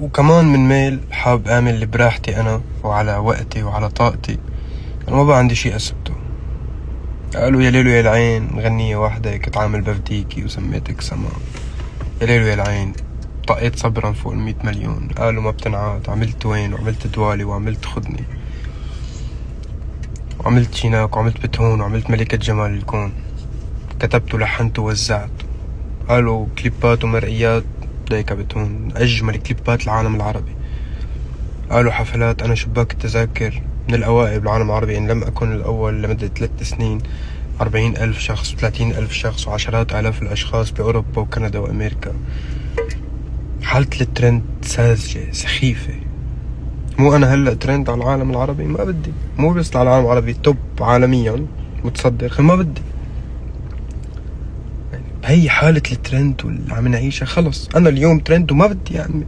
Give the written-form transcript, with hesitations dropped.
وكمان من ميل حاب اعمل براحتي انا وعلى وقتي وعلى طاقتي. انا ما بقى عندي شي اثبته. قالوا يا ليل ويا العين غنية واحدة كنت عامل بفديكي وسميتك سما. يا ليل ويا العين طقيت صبرا فوق 100 مليون. قالوا ما بتنعاد. عملت وين وعملت دوالي وعملت خدني وعملت شيناك وعملت بتهون وعملت ملكة جمال الكون. كتبت ولحنت ووزعت. قالوا كليبات ومرئيات دايكا بتهون أجمل كليبات العالم العربي. قالوا حفلات أنا شباك التذاكر من الأوائل بالعالم العربي إن لم أكن الأول لمدة 3 سنين. 40,000 شخص و30,000 شخص وعشرات آلاف الأشخاص بأوروبا وكندا وأمريكا. حالة الترند ساذجة سخيفة. مو أنا هلأ ترند على العالم العربي ما بدي. مو بس على العالم العربي توب عالميا متصدر ما بدي. هي حالة الترند واللي عم نعيشها خلص. أنا اليوم ترند وما بدي يعني